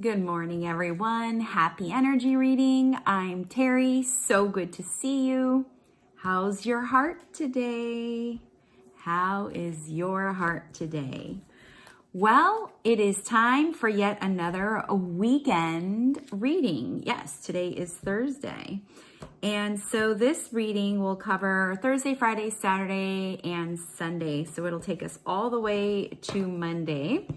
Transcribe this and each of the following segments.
Good morning, everyone. Happy energy reading. I'm Terry. So good to see you. How's your heart today? How is your heart today? Well, it is time for yet another weekend reading. Yes, today is Thursday. And so this reading will cover Thursday, Friday, Saturday, and Sunday. So it'll take us all the way to Monday.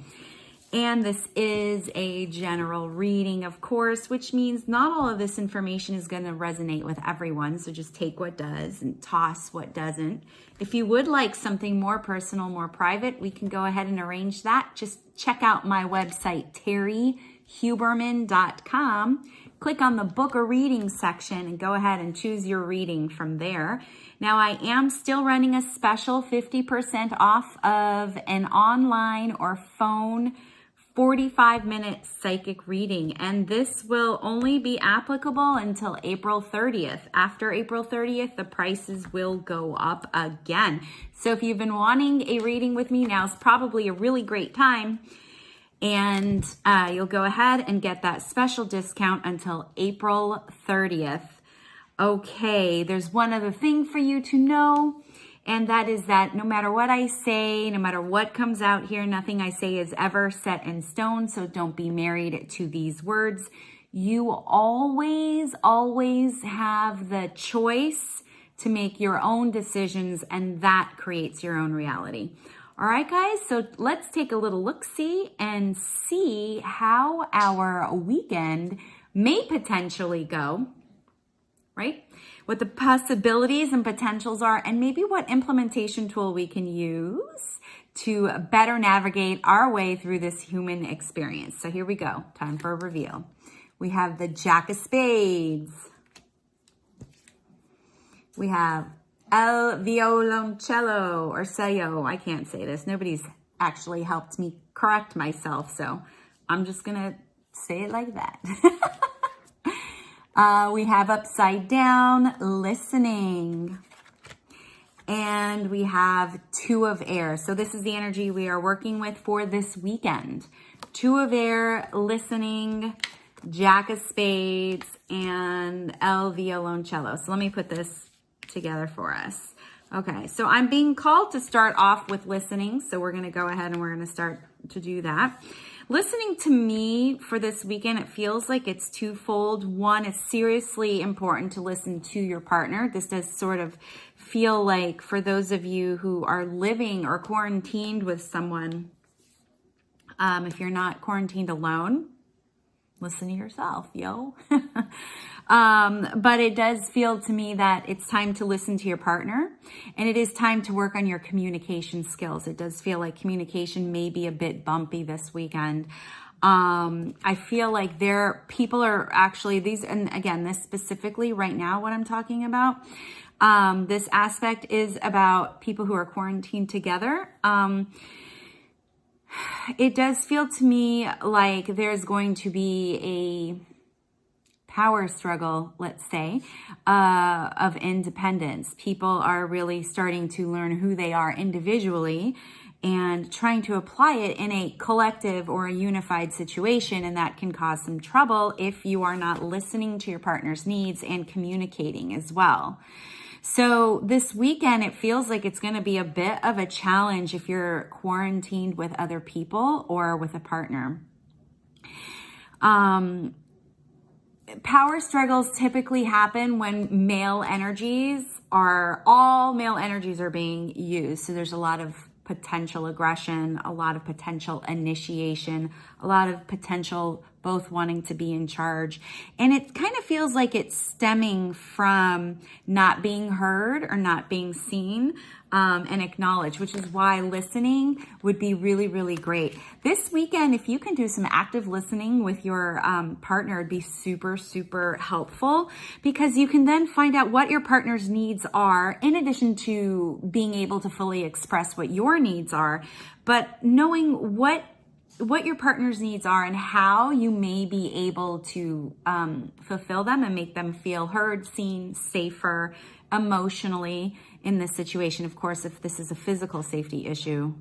And this is a general reading, of course, which means not all of this information is going to resonate with everyone. So just take what does and toss what doesn't. If you would like something more personal, more private, we can go ahead and arrange that. Just check out my website, terryhuberman.com. Click on the book a reading section and go ahead and choose your reading from there. Now, I am still running a special 50% off of an online or phone 45-minute psychic reading, and this will only be applicable until April 30th. After April 30th, the prices will go up again. So if you've been wanting a reading with me, now is probably a really great time, and you'll go ahead and get that special discount until April 30th. Okay, there's one other thing for you to know. And that is that no matter what I say, no matter what comes out here, nothing I say is ever set in stone. So don't be married to these words. You always have the choice to make your own decisions, and that creates your own reality. All right, guys, so let's take a little look-see and see how our weekend may potentially go, right? What the possibilities and potentials are, and maybe what implementation tool we can use to better navigate our way through this human experience. So here we go. Time for a reveal. We have the Jack of Spades. We have 𝖔𖣔𖣔𖣔 or sello. I can't say this. Nobody's actually helped me correct myself, so I'm just going to say it like that. We have upside down, listening. And we have Two of Air. So this is the energy we are working with for this weekend. Two of Air, listening, Jack of Spades, and 𝖔𖣔𖣔𖣔. So let me put this together for us. Okay, so I'm being called to start off with listening. So we're going to go ahead and we're going to start to do that. Listening to me for this weekend, it feels like it's twofold. One, it's seriously important to listen to your partner. This does sort of feel like for those of you who are living or quarantined with someone, if you're not quarantined alone, listen to yourself, yo. But it does feel to me that it's time to listen to your partner, and it is time to work on your communication skills. It does feel like communication may be a bit bumpy this weekend. I feel like people are actually these, and again, this specifically right now, what I'm talking about, this aspect is about people who are quarantined together. It does feel to me like there's going to be a power struggle, let's say, of independence. People are really starting to learn who they are individually and trying to apply it in a collective or a unified situation. And that can cause some trouble if you are not listening to your partner's needs and communicating as well. So this weekend, it feels like it's going to be a bit of a challenge if you're quarantined with other people or with a partner. Power struggles typically happen when all male energies are being used. So there's a lot of potential aggression, a lot of potential initiation, a lot of potential both wanting to be in charge. And it kind of feels like it's stemming from not being heard or not being seen and acknowledged, which is why listening would be really, really great. This weekend, if you can do some active listening with your partner, it'd be super, super helpful, because you can then find out what your partner's needs are, in addition to being able to fully express what your needs are, but knowing what your partner's needs are and how you may be able to fulfill them and make them feel heard, seen, safer emotionally in this situation. Of course, if this is a physical safety issue,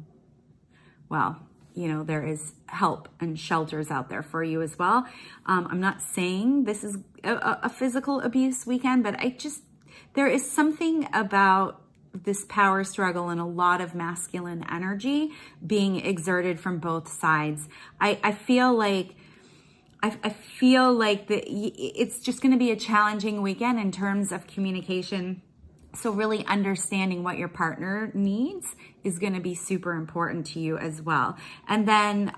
well, there is help and shelters out there for you as well. I'm not saying this is a physical abuse weekend, but there is something about this power struggle and a lot of masculine energy being exerted from both sides. I feel like it's just going to be a challenging weekend in terms of communication. So really understanding what your partner needs is going to be super important to you as well. And then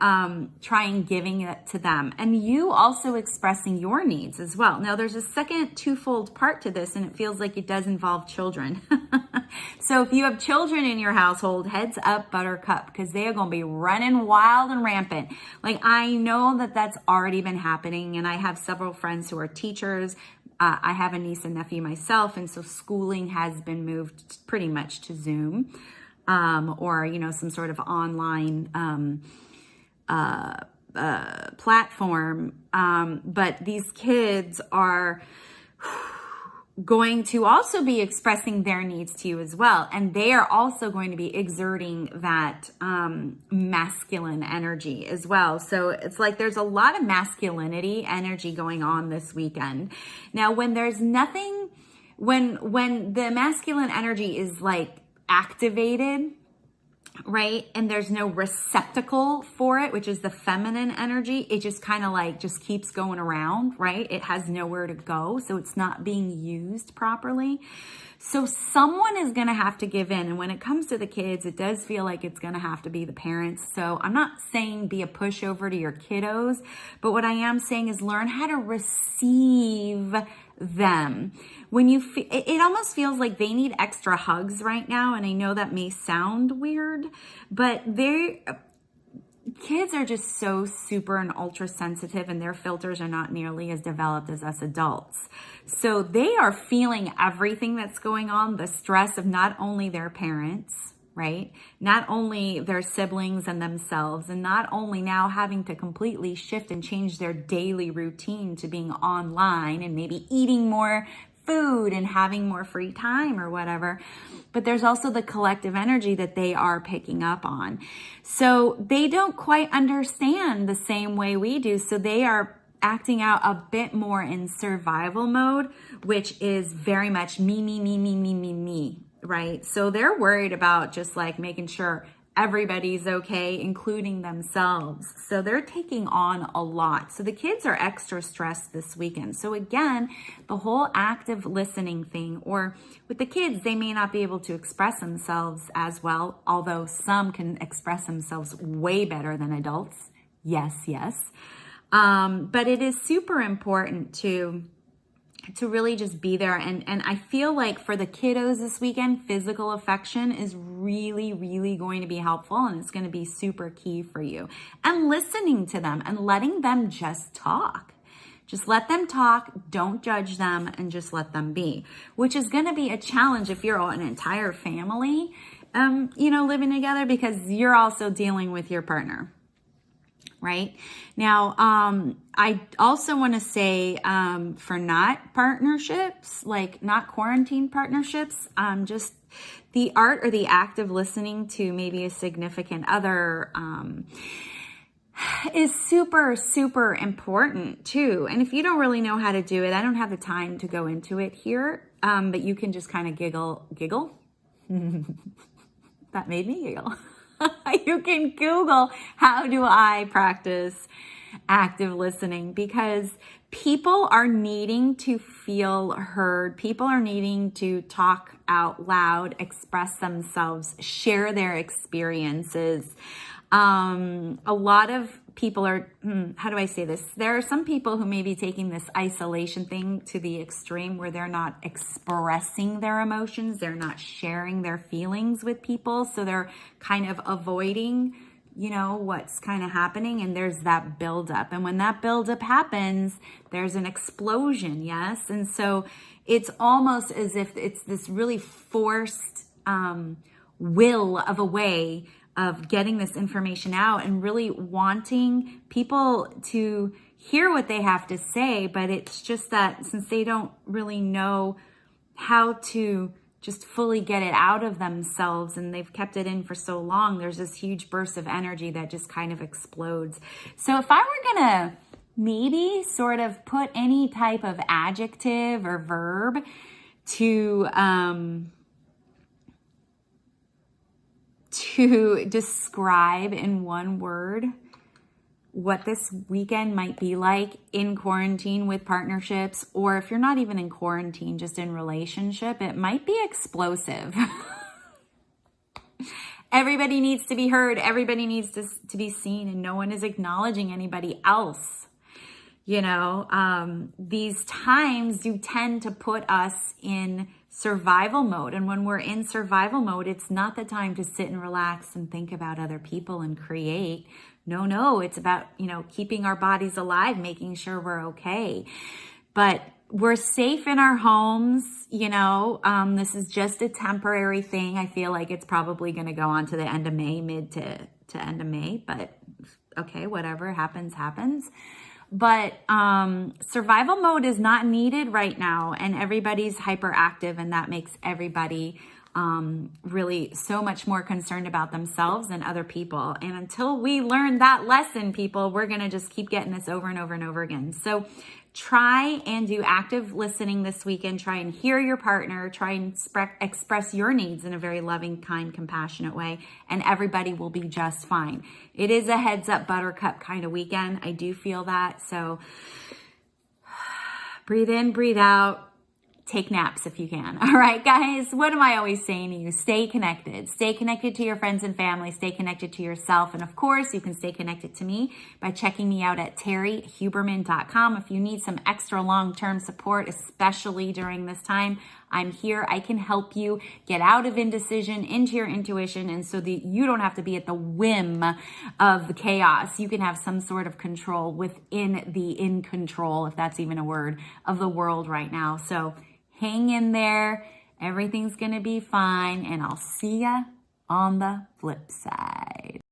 trying giving it to them. And you also expressing your needs as well. Now there's a second twofold part to this, and it feels like it does involve children. So if you have children in your household, heads up, Buttercup, because they are going to be running wild and rampant. Like, I know that that's already been happening, and I have several friends who are teachers. I have a niece and nephew myself, and so schooling has been moved pretty much to Zoom, or, some sort of online platform. But these kids are going to also be expressing their needs to you as well. And they are also going to be exerting that masculine energy as well. So it's like there's a lot of masculinity energy going on this weekend. Now, when there's nothing, when the masculine energy is like activated, right, and there's no receptacle for it, which is the feminine energy, it just kind of like just keeps going around, right? It has nowhere to go, so it's not being used properly. So someone is going to have to give in. And when it comes to the kids, it does feel like it's going to have to be the parents. So I'm not saying be a pushover to your kiddos, but what I am saying is learn how to receive them. When you it almost feels like they need extra hugs right now. And I know that may sound weird, but kids are just so super and ultra sensitive, and their filters are not nearly as developed as us adults. So they are feeling everything that's going on, the stress of not only their parents, right? Not only their siblings and themselves, and not only now having to completely shift and change their daily routine to being online and maybe eating more food and having more free time or whatever, but there's also the collective energy that they are picking up on. So they don't quite understand the same way we do. So they are acting out a bit more in survival mode, which is very much me, right? So they're worried about just like making sure everybody's okay, including themselves. So they're taking on a lot. So the kids are extra stressed this weekend. So again, the whole active listening thing, or with the kids, they may not be able to express themselves as well, although some can express themselves way better than adults. Yes. But it is super important to really just be there. And I feel like for the kiddos this weekend, physical affection is really, really going to be helpful, and it's going to be super key for you. And listening to them and letting them just talk. Just let them talk, don't judge them, and just let them be, which is going to be a challenge if you're an entire family, living together, because you're also dealing with your partner. Right now, I also want to say for not partnerships, like not quarantine partnerships, just the art or the act of listening to maybe a significant other is super, super important too. And if you don't really know how to do it, I don't have the time to go into it here, but you can just kind of giggle. That made me giggle. You can Google, how do I practice active listening? Because people are needing to feel heard. People are needing to talk out loud, express themselves, share their experiences. A lot of people are, how do I say this? There are some people who may be taking this isolation thing to the extreme, where they're not expressing their emotions. They're not sharing their feelings with people. So they're kind of avoiding, what's kind of happening. And there's that buildup. And when that buildup happens, there's an explosion. Yes. And so it's almost as if it's this really forced will of a way of getting this information out and really wanting people to hear what they have to say. But it's just that since they don't really know how to just fully get it out of themselves and they've kept it in for so long, there's this huge burst of energy that just kind of explodes. So if I were gonna maybe sort of put any type of adjective or verb to describe in one word what this weekend might be like in quarantine with partnerships, or if you're not even in quarantine, just in relationship, it might be explosive. Everybody needs to be heard. Everybody needs to be seen, and no one is acknowledging anybody else. You know, these times do tend to put us in survival mode. And when we're in survival mode, it's not the time to sit and relax and think about other people and create. No, it's about, you know, keeping our bodies alive, making sure we're okay. But we're safe in our homes, you know. This is just a temporary thing. I feel like it's probably going to go on to the end of May, mid to end of May. But okay, whatever happens. But survival mode is not needed right now, and everybody's hyperactive, and that makes everybody really so much more concerned about themselves and other people. And until we learn that lesson, people, we're going to just keep getting this over and over and over again. So try and do active listening this weekend. Try and hear your partner. Try and express your needs in a very loving, kind, compassionate way, and everybody will be just fine. It is a heads up Buttercup kind of weekend. I do feel that. So breathe in, breathe out. Take naps if you can. All right, guys, what am I always saying to you? Stay connected. Stay connected to your friends and family. Stay connected to yourself. And of course, you can stay connected to me by checking me out at terryhuberman.com. If you need some extra long-term support, especially during this time, I'm here. I can help you get out of indecision into your intuition, and so that you don't have to be at the whim of the chaos. You can have some sort of control within the in control, if that's even a word, of the world right now. So hang in there. Everything's going to be fine, and I'll see ya on the flip side.